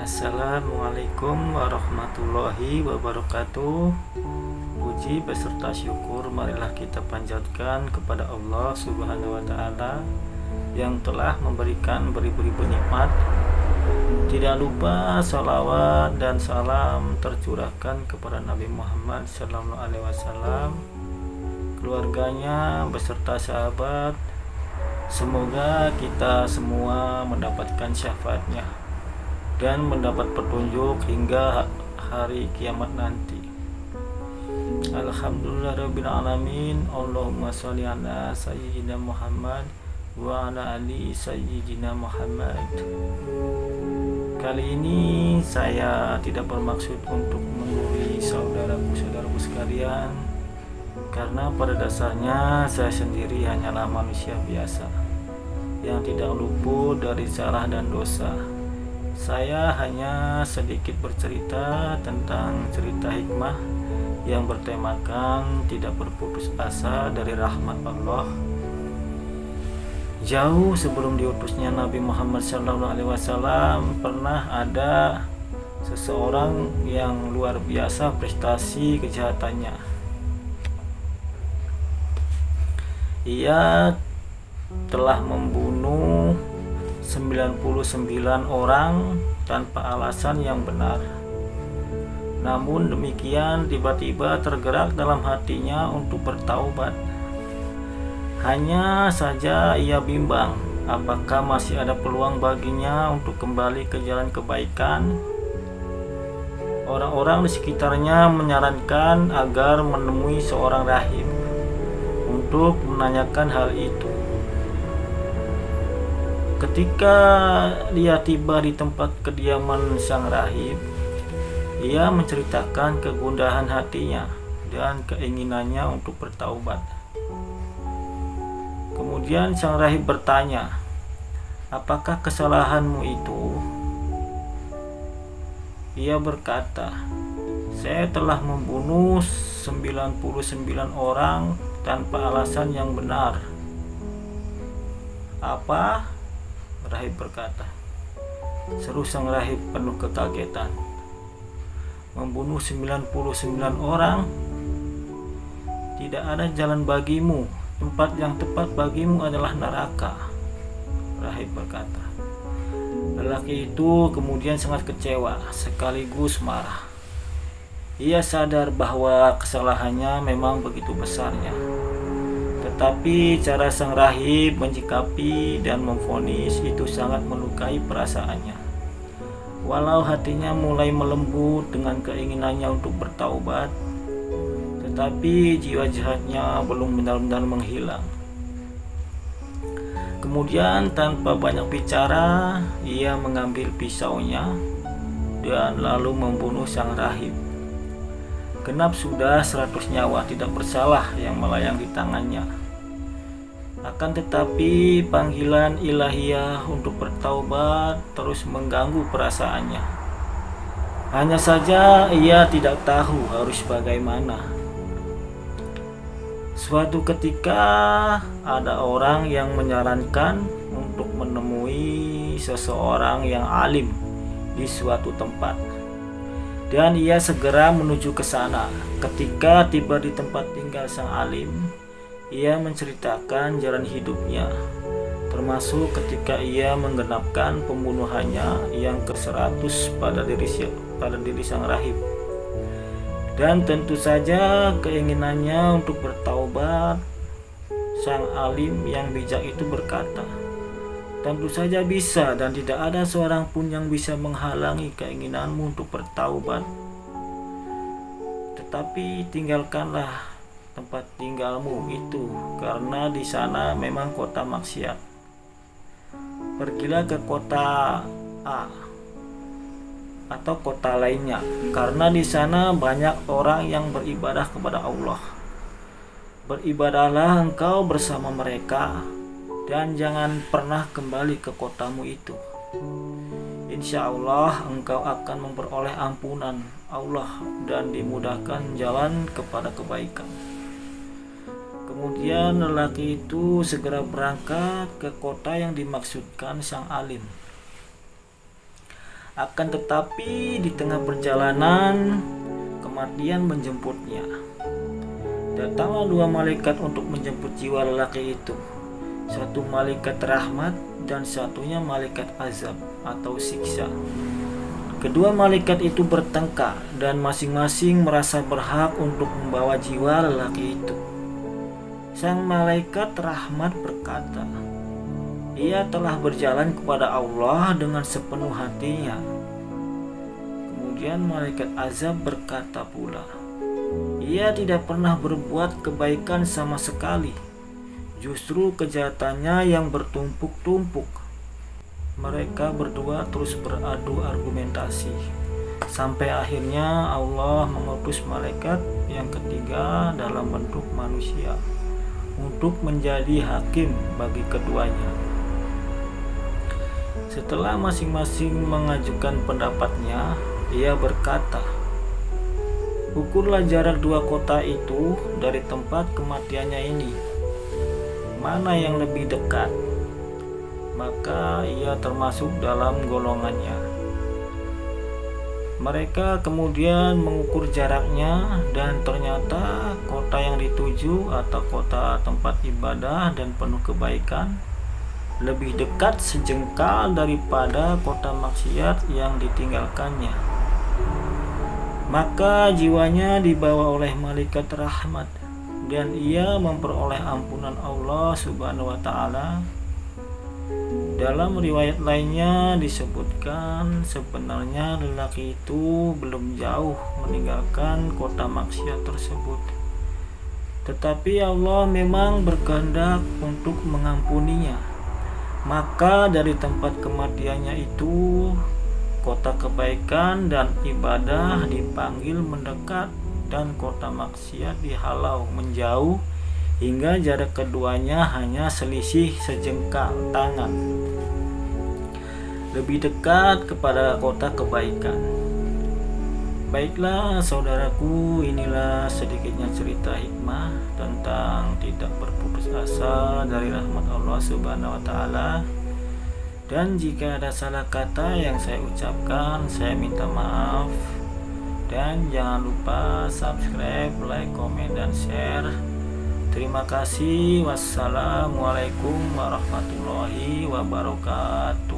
Assalamualaikum warahmatullahi wabarakatuh. Puji beserta syukur marilah kita panjatkan kepada Allah Subhanahu wa taala yang telah memberikan beribu-ribu nikmat. Tidak lupa salawat dan salam tercurahkan kepada Nabi Muhammad sallallahu alaihi wasallam, keluarganya beserta sahabat. Semoga kita semua mendapatkan syafaatnya dan mendapat petunjuk hingga hari kiamat nanti. Alhamdulillahirabbil alamin. Allahumma sholli ala sayyidina Muhammad wa ala ali sayyidina Muhammad. Kali ini saya tidak bermaksud untuk menggurui saudaraku sekalian, karena pada dasarnya saya sendiri hanyalah manusia biasa yang tidak luput dari salah dan dosa. Saya hanya sedikit bercerita tentang cerita hikmah yang bertemakan tidak berputus asa dari rahmat Allah. Jauh sebelum diutusnya Nabi Muhammad SAW, pernah ada seseorang yang luar biasa prestasi kejahatannya. Ia telah membunuh 99 orang tanpa alasan yang benar. Namun demikian, tiba-tiba tergerak dalam hatinya untuk bertaubat. Hanya saja ia bimbang apakah masih ada peluang baginya untuk kembali ke jalan kebaikan. Orang-orang di sekitarnya menyarankan agar menemui seorang rahib untuk menanyakan hal itu. Ketika dia tiba di tempat kediaman sang rahib, ia menceritakan kegundahan hatinya dan keinginannya untuk bertaubat. Kemudian sang rahib bertanya, "Apakah kesalahanmu itu?" Ia berkata, "Saya telah membunuh 99 orang tanpa alasan yang benar." "Apa?" Rahib berkata. Seru sang rahib penuh kekagetan. "Membunuh 99 orang? Tidak ada jalan bagimu. Tempat yang tepat bagimu adalah neraka." Rahib berkata. Lelaki itu kemudian sangat kecewa sekaligus marah. Ia sadar bahwa kesalahannya memang begitu besarnya. Tetapi cara sang rahib menyikapi dan memvonis itu sangat melukai perasaannya. Walau hatinya mulai melembut dengan keinginannya untuk bertaubat, tetapi jiwa jahatnya belum benar-benar menghilang. Kemudian tanpa banyak bicara, ia mengambil pisaunya dan lalu membunuh sang rahib. Genap sudah 100 nyawa tidak bersalah yang melayang di tangannya. Akan tetapi panggilan ilahiyah untuk bertaubat terus mengganggu perasaannya. Hanya saja ia tidak tahu harus bagaimana. Suatu ketika ada orang yang menyarankan untuk menemui seseorang yang alim di suatu tempat. Dan ia segera menuju ke sana. Ketika tiba di tempat tinggal sang alim, ia menceritakan jalan hidupnya, termasuk ketika ia menggenapkan pembunuhannya yang ke-100 pada diri sang rahib. Dan tentu saja keinginannya untuk bertaubat. Sang alim yang bijak itu berkata, "Tentu saja bisa, dan tidak ada seorang pun yang bisa menghalangi keinginanmu untuk bertaubat. Tetapi tinggalkanlah tempat tinggalmu itu, karena di sana memang kota maksiat. Pergilah ke kota A atau kota lainnya, karena di sana banyak orang yang beribadah kepada Allah. Beribadahlah engkau bersama mereka, dan jangan pernah kembali ke kotamu itu. Insya Allah engkau akan memperoleh ampunan Allah dan dimudahkan jalan kepada kebaikan." Kemudian lelaki itu segera berangkat ke kota yang dimaksudkan sang alim. Akan tetapi di tengah perjalanan kematian menjemputnya. Datanglah dua malaikat untuk menjemput jiwa lelaki itu. Satu malaikat rahmat dan satunya malaikat azab atau siksa. Kedua malaikat itu bertengkar dan masing-masing merasa berhak untuk membawa jiwa lelaki itu. Sang malaikat rahmat berkata, "Ia telah berjalan kepada Allah dengan sepenuh hatinya." Kemudian malaikat azab berkata pula, "Ia tidak pernah berbuat kebaikan sama sekali. Justru kejahatannya yang bertumpuk-tumpuk." Mereka berdua terus beradu argumentasi sampai akhirnya Allah mengutus malaikat yang ketiga dalam bentuk manusia untuk menjadi hakim bagi keduanya. Setelah masing-masing mengajukan pendapatnya, ia berkata, "Ukurlah jarak dua kota itu dari tempat kematiannya ini. Mana yang lebih dekat?" Maka ia termasuk dalam golongannya. Mereka kemudian mengukur jaraknya dan ternyata kota yang dituju atau kota tempat ibadah dan penuh kebaikan lebih dekat sejengkal daripada kota maksiat yang ditinggalkannya. Maka jiwanya dibawa oleh malaikat rahmat dan ia memperoleh ampunan Allah Subhanahu wa taala. Dalam riwayat lainnya disebutkan sebenarnya lelaki itu belum jauh meninggalkan kota maksiat tersebut. Tetapi Allah memang berkehendak untuk mengampuninya. Maka dari tempat kematiannya itu, kota kebaikan dan ibadah dipanggil mendekat dan kota maksiat dihalau menjauh hingga jarak keduanya hanya selisih sejengkal tangan. Lebih dekat kepada kota kebaikan. Baiklah saudaraku, inilah sedikitnya cerita hikmah tentang tidak berputus asa dari rahmat Allah Subhanahu wa taala. Dan jika ada salah kata yang saya ucapkan, saya minta maaf. Dan jangan lupa subscribe, like, komen, dan share. Terima kasih. Wassalamualaikum warahmatullahi wabarakatuh.